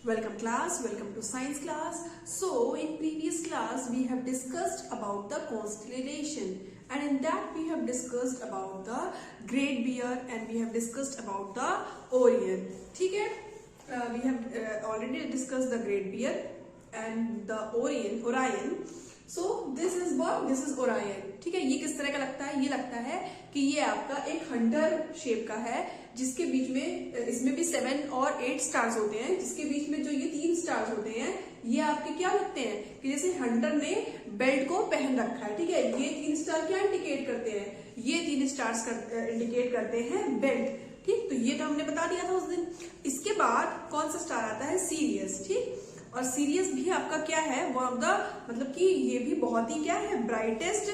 Welcome class, welcome to science class. So in previous class we have discussed about the constellation, and in that we have discussed about the Great Bear and we have discussed about the Orion. ठीक है, we have already discussed the Great Bear and the Orion. So this is what? This is Orion. ठीक है, ये किस तरह का लगता है? ये लगता है कि ये आपका एक हंटर शेप का है, जिसके बीच में इसमें भी 7 और 8 स्टार्स होते हैं, जिसके बीच में जो ये 3 स्टार्स होते हैं ये आपके क्या लगते हैं कि जैसे हंटर ने बेल्ट को पहन रखा है। ठीक है, ये 3 स्टार क्या इंडिकेट करते हैं? ये 3 स्टार्स इंडिकेट करते हैं बेल्ट। ठीक, तो ये तो हमने बता दिया था उस दिन। इसके बाद कौन सा स्टार आता है? सीरियस। ठीक, और सीरियस भी आपका क्या है? वन ऑफ द मतलब कि ये भी बहुत ही क्या है? Brightest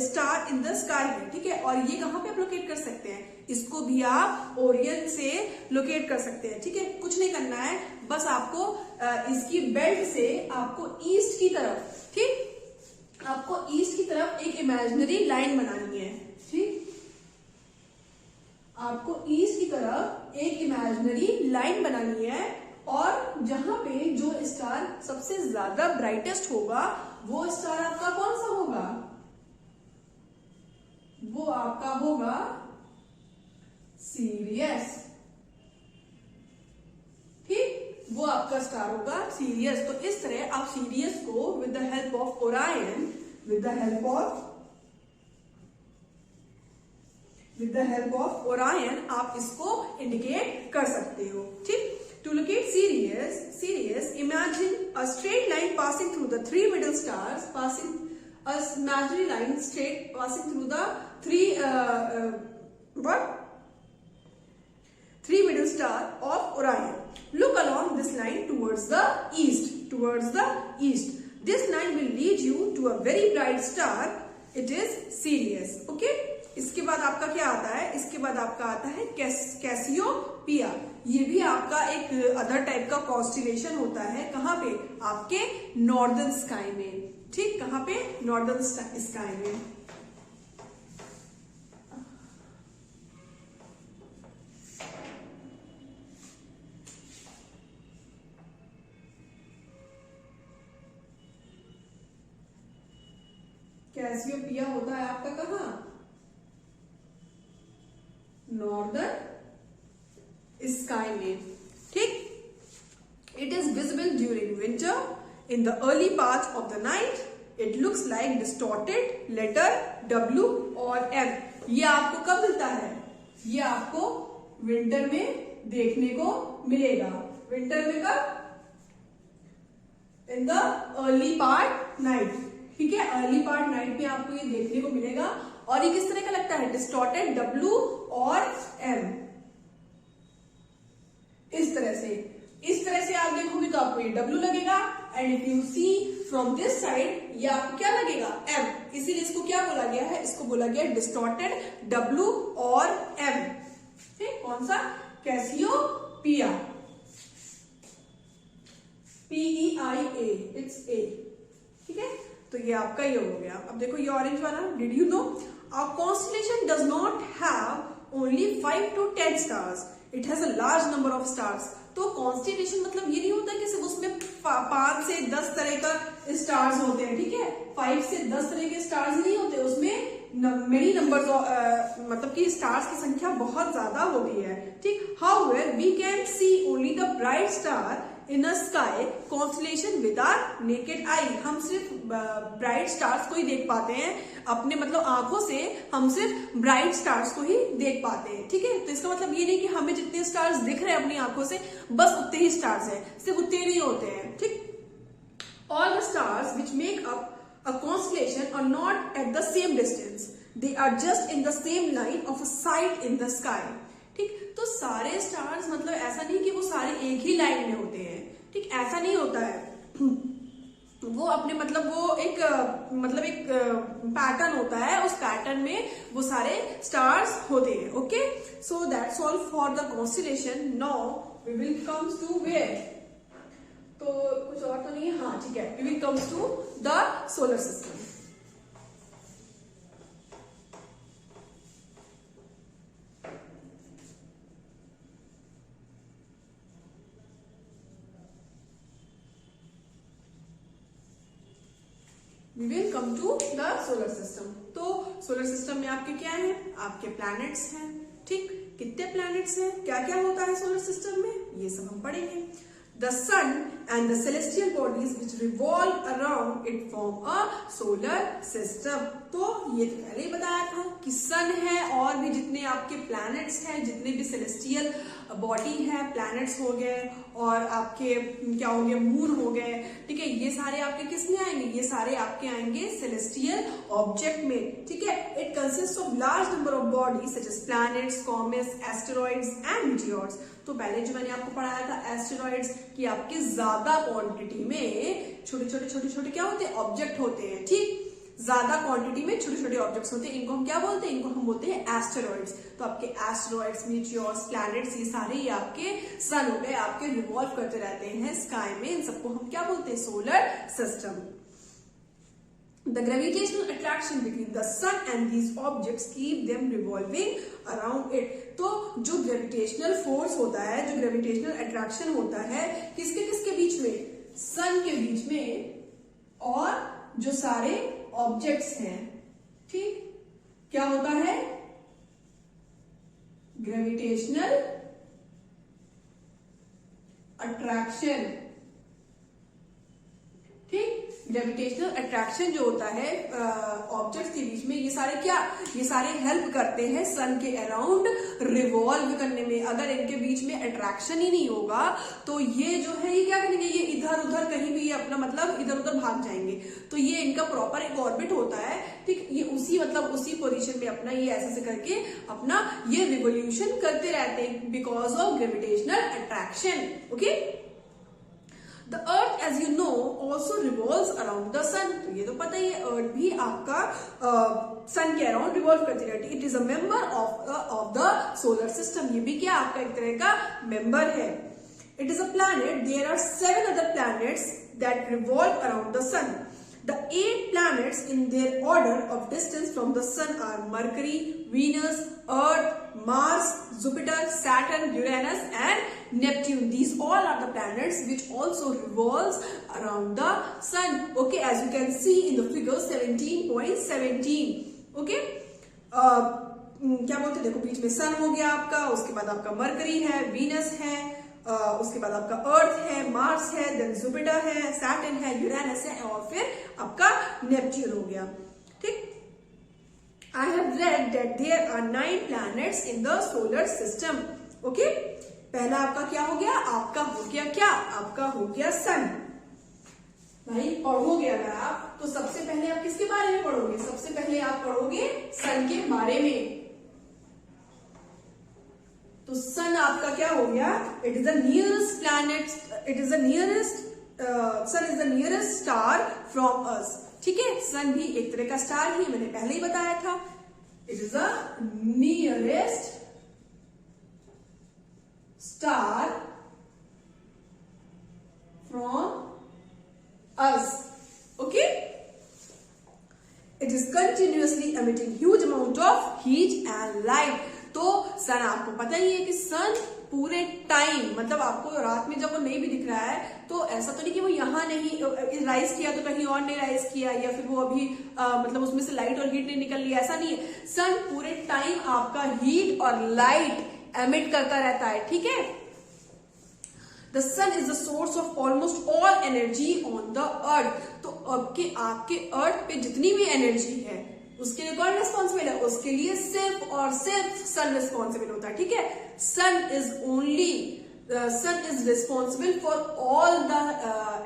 star in the sky है। ठीक है, और ये कहाँ पे आप लोकेट कर सकते हैं? इसको भी आप ओरियन से लोकेट कर सकते हैं। ठीक है, कुछ नहीं करना है, बस आपको इसकी बेल्ट से आपको ईस्ट की तरफ, ठीक, आपको ईस्ट की तरफ एक इमेजिनरी लाइन बनानी है। ठीक, आपको ईस्ट की तरफ एक इमेजिनरी लाइन बनानी है, और जहां पे जो स्टार सबसे ज्यादा ब्राइटेस्ट होगा वो स्टार आपका कौन सा होगा? वो आपका होगा सीरियस। ठीक, वो आपका स्टार होगा सीरियस। तो इस तरह आप सीरियस को with the help of Orion, with the help of Orion आप इसको इंडिकेट कर सकते हो। ठीक, to locate Sirius, imagine a straight line passing through the 3 middle stars, passing a imaginary line straight passing through the 3 middle star of Orion. Look along this line towards the east. This line will lead you to a very bright star. It is Sirius. Okay? इसके बाद आपका क्या आता है? इसके बाद आपका आता है कैसियोपिया। ये भी आपका एक अदर टाइप का कॉन्स्टिलेशन होता है। कहाँ पे? आपके नॉर्दर्न स्काई में। ठीक, कहाँ पे? नॉर्दर्न स्काई में। कैसियोपिया होता है आपका कहाँ? नॉर्दर्न स्काई में। ठीक, it is visible during winter in the early part of the night. It looks like distorted letter W और M। ये आपको कब मिलता है? ये आपको विंटर में देखने को मिलेगा। विंटर में कब? इन द अर्ली पार्ट नाइट। ठीक है, अर्ली पार्ट नाइट में आपको ये देखने को मिलेगा। और ये किस तरह का लगता है? डिस्टॉर्टेड W और M। इस तरह से आप देखोगे तो आपको ये W लगेगा, and if you see from this side ये आपको क्या लगेगा? M। इसीलिए इसको क्या बोला गया है? इसको बोला गया डिस्टॉर्टेड W और M। ठीक, कौन सा? कैसियोपिया। PEIA, it's A। ठीक है, तो ये आपका ये हो गया। अब देखो ये ऑरेंज वाला, did you know a constellation does not have only 5 to 10 stars, it has a large number of stars। तो कॉन्स्टिलेशन मतलब ये नहीं होता कि सिर्फ उसमें 5 से 10 तरह का स्टार्स होते हैं। ठीक है, 5 से 10 तरह के स्टार्स नहीं होते, उसमें मेनी नंबर्स मतलब कि स्टार्स की संख्या बहुत ज्यादा होती है। ठीक, however we can see only the bright star in a sky constellation with our naked eye. हम सिर्फ ब्राइट स्टार्स को ही देख पाते हैं अपने मतलब आंखों से। हम सिर्फ ब्राइट स्टार्स को ही देख पाते हैं। ठीक है, तो इसका मतलब ये नहीं कि हमें जितने स्टार्स दिख रहे हैं अपनी आंखों से बस उतने ही स्टार्स हैं, सिर्फ उतने नहीं होते हैं। ठीक, all the stars which make up a constellation are not at the same distance, they are just in the same line of sight in the sky। ठीक, तो सारे स्टार्स मतलब ऐसा नहीं कि वो सारे एक ही लाइन में होते हैं। ठीक, ऐसा नहीं होता है। वो अपने मतलब वो एक पैटर्न होता है, उस पैटर्न में वो सारे स्टार्स होते हैं। Okay, so that's all for the constellation. Now we will comes to where, तो कुछ और तो नहीं है। हाँ ठीक है, we will comes to the solar system. We will come to the solar system. तो सोलर सिस्टम में आपके क्या है, आपके प्लैनेट्स हैं, ठीक, कितने प्लैनेट्स हैं, क्या क्या होता है सोलर सिस्टम में, ये सब हम पढ़ेंगे। The sun and the celestial bodies which revolve around it form a solar system। तो ये तो पहले ही बताया था कि सन है और भी जितने आपके प्लैनेट्स हैं, जितने भी सेलेस्टियल बॉडी है, प्लैनेट्स हो गए और आपके क्या हो गए, मून हो गए, ठीक है, ये सारे आपके किस में आएंगे, ये सारे आपके आएंगे सेलेस्टियल ऑब्जेक्ट में, ठीक है। It consist of large number of bodies such as planets, comets, asteroids and meteors. तो पहले जो मैंने आपको पढ़ाया था एस्टेरॉइड्स कि आपके ज्यादा क्वांटिटी में छोटे छोटे क्या होते हैं, ऑब्जेक्ट होते हैं, ठीक, ज्यादा क्वांटिटी में छोटे छोटे ऑब्जेक्ट्स होते हैं, इनको हम क्या बोलते हैं, इनको हम बोलते हैं एस्टेरॉइड्स। तो आपके एस्टेरॉइड्स, मीटियोर्स, प्लैनेट्स, ये सारे ही आपके सन हो गए, आपके रिवॉल्व करते रहते हैं स्काई में, इन सबको हम क्या बोलते हैं, solar system. The gravitational attraction between the sun and these objects keep them revolving around it। तो जो ग्रेविटेशनल फोर्स होता है, जो ग्रेविटेशनल अट्रैक्शन होता है, किसके किसके बीच में, सन के बीच में और जो सारे ऑब्जेक्ट्स हैं, ठीक, क्या होता है, ग्रेविटेशनल अट्रैक्शन, ठीक, ग्रेविटेशनल अट्रैक्शन जो होता है ऑब्जेक्ट्स के बीच में, ये सारे क्या, ये सारे हेल्प करते हैं सन के अराउंड रिवॉल्व करने में। अगर इनके बीच में अट्रैक्शन ही नहीं होगा तो ये जो है, ये क्या करेंगे, ये इधर उधर कहीं भी अपना मतलब इधर उधर भाग जाएंगे। तो ये इनका प्रॉपर एक ऑर्बिट होता है, ठीक, ये उसी मतलब उसी पोजीशन में अपना ये ऐसे करके अपना ये रिवोल्यूशन करते रहते हैं because of gravitational attraction. Okay, The earth as you know also revolves around the sun। तो ये तो पता ही है, अर्थ भी आपका सन के अराउंड रिवॉल्व करती रहती है। It is a member of the solar system. ये भी क्या आपका एक तरह का मेंबर है। It is a planet, there are 7 other planets that revolve around the sun। The 8 planets in their order of distance from the sun are Mercury, Venus, Earth, Mars, Jupiter, Saturn, Uranus and Neptune। These all are the planets which also revolves around the sun। Okay, as you can see in the figure 17.17। Okay, क्या बोलते हैं, देखो बीच में सन हो गया आपका, उसके बाद आपका मरकरी है, वीनस है, उसके बाद आपका अर्थ है, मार्स है, देन जुपिटर है, सैटर्न है, यूरेनस है और फिर आपका नेपच्यून हो गया, ठीक। I have read that there are 9 planets in the solar system। Okay, पहला आपका क्या हो गया, आपका हो गया क्या, आपका हो गया सन। भाई पढ़ोगे अगर आप तो सबसे पहले आप किसके बारे में पढ़ोगे, सबसे पहले आप पढ़ोगे सन के बारे में। तो सन आपका क्या हो गया, it is the nearest planet, it is the nearest, sun is the nearest star from us. ठीक है, सन भी एक तरह का स्टार ही, मैंने पहले ही बताया था। It is the nearest star from us. Okay, it is continuously emitting huge amount of heat and light। तो सन आपको पता ही है कि सन पूरे टाइम मतलब आपको रात में जब वो नहीं भी दिख रहा है तो ऐसा तो नहीं कि वो यहाँ नहीं राइज किया तो कहीं और नहीं राइज किया या फिर वो अभी मतलब उसमें से लाइट और हीट नहीं निकल रही, ऐसा नहीं है। सन पूरे टाइम आपका हीट और लाइट एमिट करता रहता है। ठीक है, The sun is the source of almost all energy on the earth। तो आपके अर्थ पे जितनी भी एनर्जी है उसके लिए कौन रिस्पॉन्सिबल है, उसके लिए सिर्फ और सिर्फ सन रिस्पॉन्सिबल होता है। ठीक है, sun is responsible for all the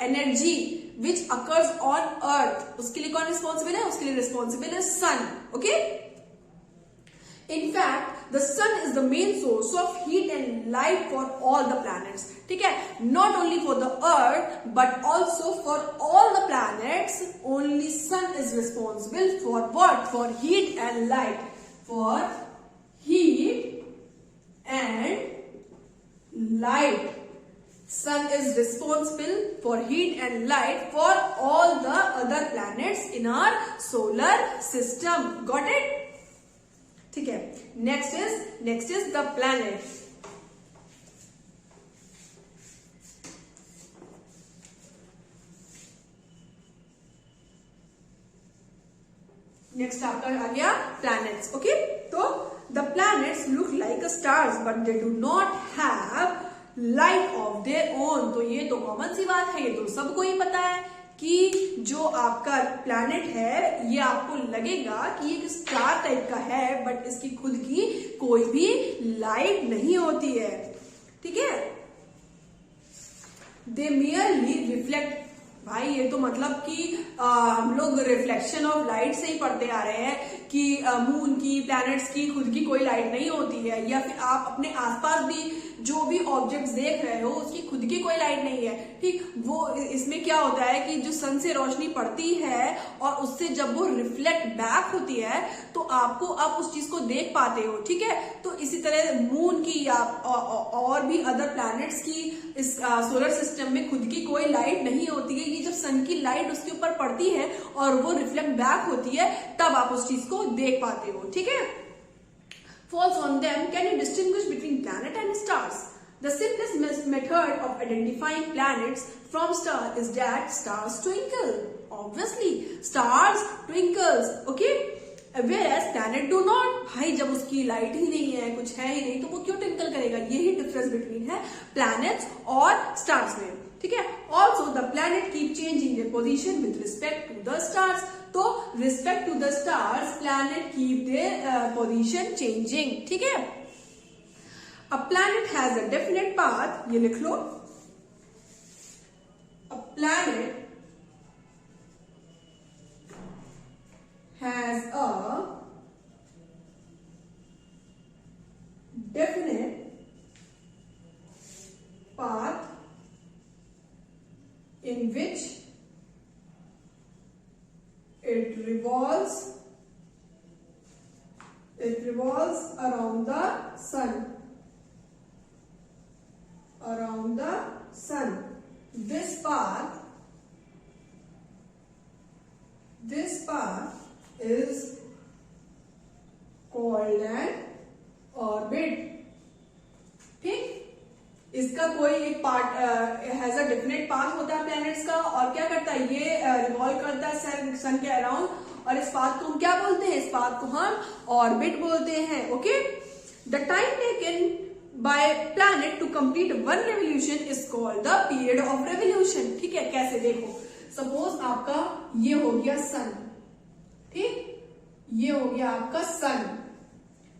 energy which occurs on earth. उसके लिए कौन रिस्पॉन्सिबल है, उसके लिए रिस्पॉन्सिबल है sun. Okay, In fact, the sun is the main source of heat and light for all the planets। ठीक है, not only for the earth but also for all the planets, only sun is responsible for what? For heat and light, for heat and light। Sun is responsible for heat and light for all the other planets in our solar system। Got it? ठीक है, next is the planet. Next आपका आ गया planets. Okay, तो the planets look like stars but they do not have light of their own. तो ये तो common सी बात है, ये तो सबको ही पता है कि जो आपका प्लैनेट है ये आपको लगेगा कि एक स्टार टाइप का है, बट इसकी खुद की कोई भी लाइट नहीं होती है। ठीक है, दे मियरली रिफ्लेक्ट। भाई ये तो मतलब कि हम लोग रिफ्लेक्शन ऑफ लाइट से ही पढ़ते आ रहे हैं कि मून की, प्लैनेट्स की खुद की कोई लाइट नहीं होती है, या फिर आप अपने आसपास भी जो भी ऑब्जेक्ट्स देख रहे हो उसकी खुद की कोई लाइट नहीं है। ठीक, वो इसमें क्या होता है कि जो सन से रोशनी पड़ती है और उससे जब वो रिफ्लेक्ट बैक होती है तो आप उस चीज को देख पाते हो। ठीक है, तो इसी तरह मून की या और भी अदर प्लैनेट्स की इस सोलर सिस्टम में खुद की कोई लाइट नहीं होती है। ये जब सन की लाइट उसके ऊपर पड़ती है और वो रिफ्लेक्ट बैक होती है तब आप उस चीज को देख पाते हो। ठीक है, falls on them, can you distinguish between planet and stars? The simplest method of identifying planets from stars is that stars twinkle. Obviously, stars twinkles. Okay? Whereas planet do not. भाई जब उसकी लाइट ही नहीं है, कुछ है ही नहीं, तो वो क्यों ट्विंकल करेगा? यही डिफरेंस बिटवीन है प्लैनेट्स और स्टार्स में। ठीक है, also the planet keep changing their position with respect to the stars. तो respect to the stars planet keep their position changing. ठीक है, a planet has a definite path, ये लिख लो। A planet has a definite path in which it revolves around the sun. This path is called an orbit. ठीक, इसका कोई एक part has a definite path होता है प्लैनेट्स का, और क्या करता है ये रिवॉल्व करता है सन के अराउंड, और इस पाथ को हम क्या बोलते हैं? इस पाथ को हम ऑर्बिट बोलते हैं। Okay, the time taken by planet to complete one revolution is called the period of revolution. ठीक है, कैसे देखो, सपोज आपका ये हो गया सन, ठीक, ये हो गया आपका सन,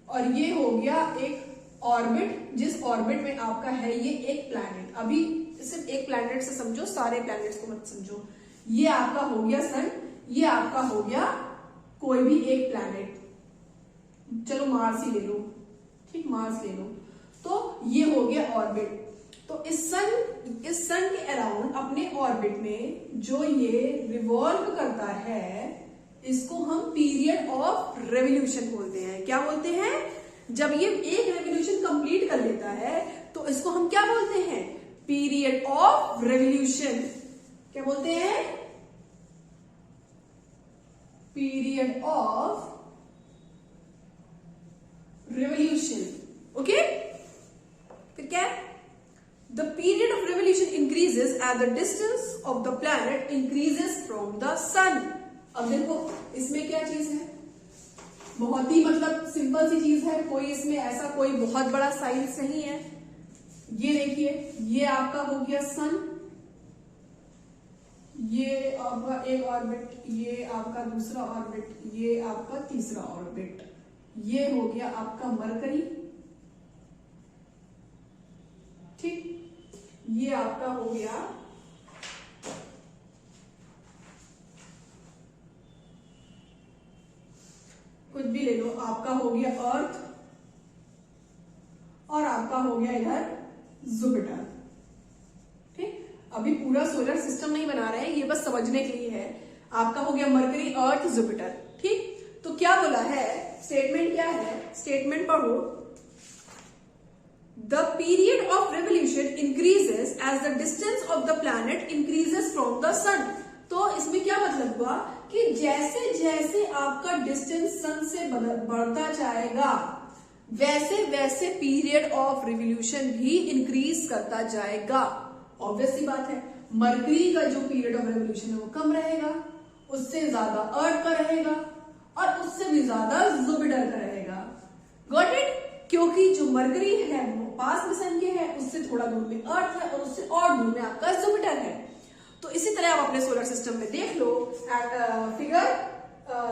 और ये हो गया एक ऑर्बिट, जिस ऑर्बिट में आपका है ये एक प्लैनेट। अभी सिर्फ एक प्लैनेट से समझो, सारे प्लैनेट्स को मत समझो। ये आपका हो गया सन, ये आपका हो गया कोई भी एक प्लैनेट, चलो मार्स ही ले लो। ठीक, मार्स ले लो, तो ये हो गया ऑर्बिट। तो इस सन के अराउंड अपने ऑर्बिट में जो ये रिवॉल्व करता है इसको हम पीरियड ऑफ रेवोल्यूशन बोलते हैं। क्या बोलते हैं? जब ये एक रेवोल्यूशन कंप्लीट कर लेता है तो इसको हम क्या बोलते हैं? Period of revolution. क्या बोलते हैं? Period of revolution. ओके, फिर क्या? The period of revolution increases as the distance of the planet increases from the sun. अब देखो इसमें क्या चीज है, बहुत ही मतलब सिंपल सी चीज है, कोई इसमें ऐसा कोई बहुत बड़ा साइंस नहीं है। ये देखिए, ये आपका हो गया सन, ये आपका एक ऑर्बिट, ये आपका दूसरा ऑर्बिट, ये आपका तीसरा ऑर्बिट, ये हो गया आपका मरकरी। ठीक, ये आपका हो गया कुछ भी ले लो, आपका हो गया अर्थ, और आपका हो गया इधर जुपिटर। ठीक, अभी पूरा सोलर सिस्टम नहीं बना रहे हैं, ये बस समझने के लिए है। आपका हो गया मरकरी, अर्थ, जुपिटर। ठीक, तो क्या बोला है, स्टेटमेंट क्या है? स्टेटमेंट पढ़ो। The period of revolution increases as the distance of the planet increases from the sun. तो इसमें क्या मतलब हुआ कि जैसे जैसे आपका डिस्टेंस सन से बढ़ता जाएगा वैसे वैसे पीरियड ऑफ रिवोल्यूशन भी इंक्रीज करता जाएगा। ऑब्वियस सी बात है, मरकरी का जो पीरियड ऑफ रिवोल्यूशन है वो कम रहेगा, उससे ज्यादा अर्थ का रहेगा, और उससे भी ज्यादा जुपिटर का रहेगा। Got it? क्योंकि जो मरकरी है वो पास में सन के है, उससे थोड़ा दूर में अर्थ है और उससे और दूर में आपका जुपिटर है। तो इसी तरह आप अपने सोलर सिस्टम में देख लो फिगर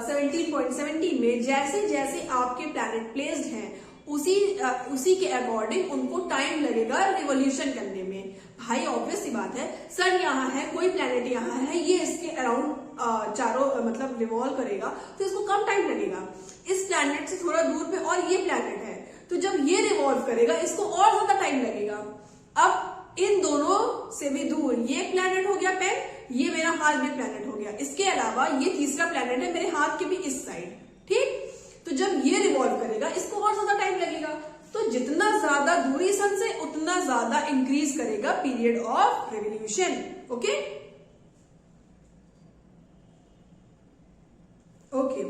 17.17 में जैसे जैसे आपके प्लैनेट प्लेस्ड हैं उसी के अकॉर्डिंग उनको टाइम लगेगा रिवोल्यूशन करने में। भाई ऑब्वियस सी बात है, सन यहाँ है, कोई प्लैनेट यहाँ है, ये इसके अराउंड चारों मतलब रिवॉल्व करेगा तो इसको कम टाइम लगेगा। इस प्लैनेट से थोड़ा दूर पे और ये प्लैनेट है, तो जब ये रिवॉल्व करेगा इसको और ज्यादा टाइम लगेगा। अब इन दोनों से भी दूर ये प्लैनेट हो गया पेन, ये मेरा हाथ में प्लैनेट हो गया, इसके अलावा ये तीसरा प्लैनेट है मेरे हाथ के भी इस साइड, ठीक। तो जब ये रिवॉल्व करेगा इसको और ज्यादा टाइम लगेगा, तो जितना ज्यादा दूरी सन से उतना ज्यादा इंक्रीज करेगा period of revolution. Okay okay.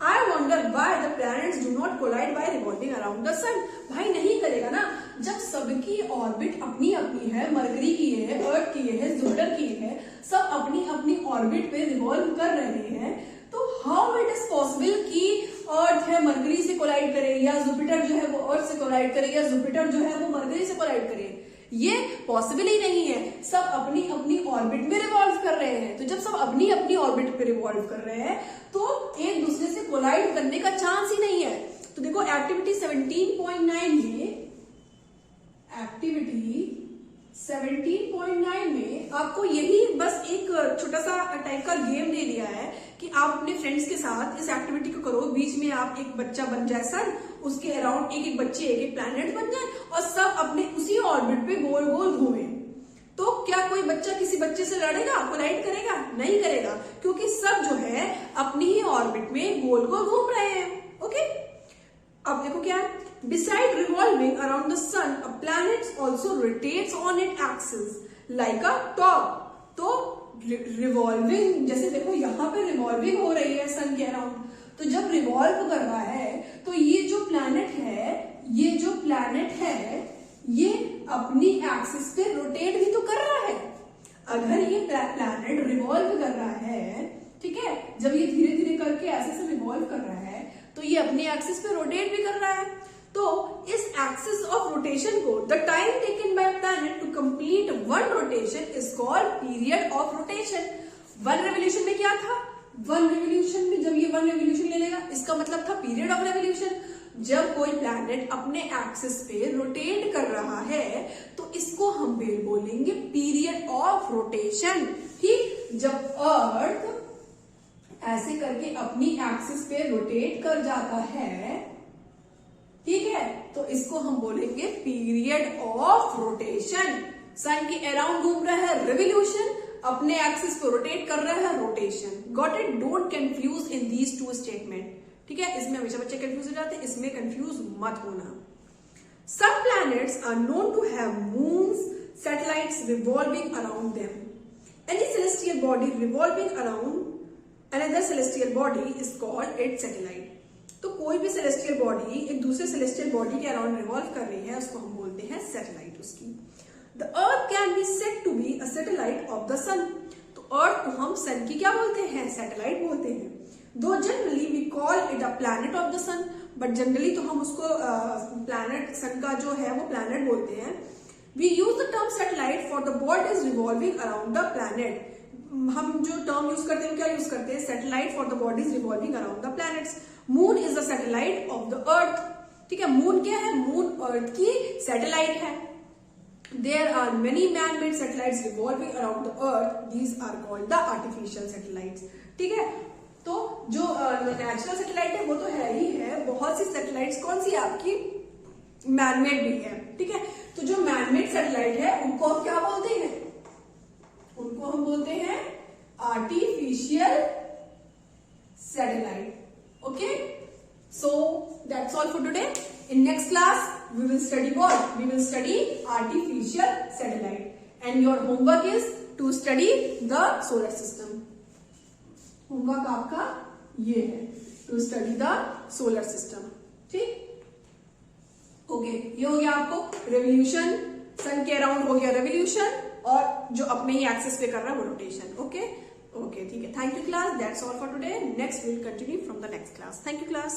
I wonder why the planets do not collide by revolving around the sun. भाई नहीं करेगा ना, जब सबकी ऑर्बिट अपनी अपनी है, मरकरी की है, अर्थ की है, जुपिटर की है, सब अपनी अपनी ऑर्बिट पे रिवॉल्व कर रहे हैं, तो हाउ इट इज पॉसिबल कि अर्थ है मरकरी से कोलाइड करे, या जुपिटर जो है वो अर्थ से कोलाइड करे, या जुपिटर जो है वो मरकरी से कोलाइड करे? ये पॉसिबल ही नहीं है। सब अपनी अपनी ऑर्बिट में रिवॉल्व कर रहे हैं, तो जब सब अपनी अपनी ऑर्बिट पे रिवॉल्व कर रहे हैं तो एक दूसरे से कोलाइड करने का चांस ही नहीं है। तो देखो एक्टिविटी 17.9 में आपको यही बस एक छोटा सा टाइप का गेम दे दिया है कि आप अपने फ्रेंड्स के साथ इस एक्टिविटी को करो। बीच में आप एक बच्चा बन जाए सन, उसके अराउंड एक एक बच्चे एक एक प्लैनेट बन जाए और सब अपने उसी ऑर्बिट पे गोल गोल घूमे। तो क्या कोई बच्चा किसी बच्चे से लड़ेगा, कोलाइड करेगा? नहीं करेगा, क्योंकि सब जो है अपनी ही ऑर्बिट में गोल गोल घूम रहे हैं। ओके, अब देखो क्या है, beside revolving around the sun a planet also rotates on its axis like a top। तो रिवॉल्विंग, जैसे देखो यहाँ पे रिवॉल्विंग हो रही है सन के अराउंड, तो जब रिवॉल्व कर रहा है तो ये जो प्लैनेट है ये अपनी एक्सिस पे रोटेट भी तो कर रहा है। अगर ये प्लैनेट रिवॉल्व कर रहा है, ठीक है, जब ये धीरे धीरे करके ऐसे से रिवॉल्व कर रहा है तो ये अपनी एक्सिस पे रोटेट भी कर रहा है। तो इस एक्सिस ऑफ रोटेशन को, the time taken by planet to complete one rotation is called period of rotation. One revolution में क्या था? वन रेवोल्यूशन में जब ये वन रेवोल्यूशन ले लेगा इसका मतलब था पीरियड ऑफ रेवोल्यूशन। जब कोई प्लैनेट अपने एक्सिस पे रोटेट कर रहा है तो इसको हम बोलेंगे पीरियड ऑफ रोटेशन। ठीक, जब अर्थ ऐसे करके अपनी एक्सिस पे रोटेट कर जाता है, ठीक है, तो इसको हम बोलेंगे पीरियड ऑफ रोटेशन। सन के अराउंड घूम रहा है रिवोल्यूशन, अपने एक्सिस पे रोटेट कर रहा है rotation. Got it? Don't confuse in these two statement. ठीक है, इसमें हमेशा बच्चे कंफ्यूज हो जाते हैं, इसमें कंफ्यूज मत होना। Some planets are known to have moons, satellites revolving around them. Any celestial body revolving around another celestial body is called its satellite. तो कोई भी सेलेस्टियल बॉडी एक दूसरे सेलेस्टियल बॉडी के अराउंड रिवॉल्व कर रही है, उसको हम बोलते हैं सैटेलाइट उसकी। The earth can be said to be a satellite of the sun. तो अर्थ को हम सन की क्या बोलते हैं? सैटेलाइट बोलते हैं। Though generally we call it a planet of the sun, but generally तो हम उसको प्लैनेट, सन का जो है वो प्लैनेट बोलते हैं। We use the term satellite for the bodies revolving around the planet. हम जो टर्म यूज करते हैं क्या यूज करते हैं? Satellite for the bodies revolving around the planets. Moon is the satellite of the earth. ठीक है, मून क्या है? मून अर्थ की सैटेलाइट है। There are many man made satellites revolving around the earth, these are called the artificial satellites. ठीक है, तो जो नेचुरल सैटेलाइट है वो तो है ही है, बहुत सी सैटेलाइट्स कौन सी आपकी मैनमेड भी है। ठीक है, तो जो मैनमेड सैटेलाइट है उनको हम क्या बोलते हैं? उनको हम बोलते हैं artificial satellite. Okay, so that's all for today. In next class we will study what? We will study artificial satellite, and your homework is to study the solar system. Homework आपका ये है, to study the solar system. ठीक, okay, ये हो गया आपको revolution, सन के around हो गया रेवोल्यूशन, और जो अपने ही एक्सिस पे कर रहा है वो रोटेशन। ओके, ओके ठीक है, thank you class, that's all for today, next will continue from the next class, thank you class.